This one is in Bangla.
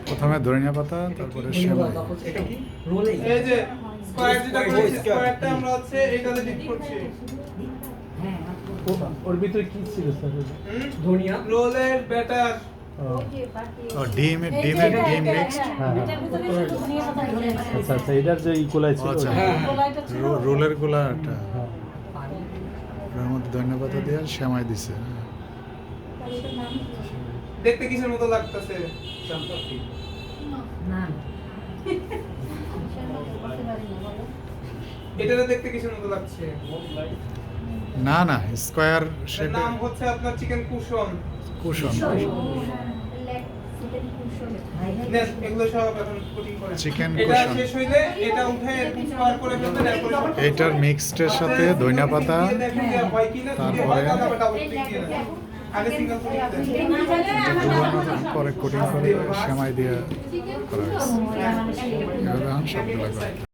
প্রথমে ধনিয়া পাতা, তারপরে সেমাই। এটা কি রোলে এই যে স্কয়ার যেটা করেছি, স্কয়ারটা আমরা হচ্ছে এইটাতে ডিপ করছি। ওর ভিতরে কি ছিল স্যার? ধনিয়া রোলের ব্যাটার। ও ডিম মিক্সড। হ্যাঁ আচ্ছা আচ্ছা, এটার যে ইকুয়ালাই ছিল আচ্ছা, ওটা। রোলের গুলাটা হ্যাঁ। ওর মধ্যে ধনিয়া পাতা দিয়ে সেমাই দিছে। দেখতে কিসের মতো লাগতেছে? এটাতে দেখতে কিসের মতো লাগছে? না না, স্কয়ার এর শেপে নাম হচ্ছে আপনার চিকেন কুশন। কুশন। নেন এগুলো সব এখন কোটিং করে। Chicken এটা cushion। শেষ হইলে এটা উঠে এরকম স্কয়ার করে ফেলবেন, এরপরে এইটার মিক্সডের সাথে ধনিয়া পাতা, দেখেন যে হয় কিনা, যদি হয় তারপরে তাহলে আবার ডাবল ক্লিক দিয়ে দেন। আগে সিঙ্গেল কোটিং দেন। পরে কোটিং করে সেমাই দিয়ে করা হয়েছে। এভাবে এখন সবগুলো করা।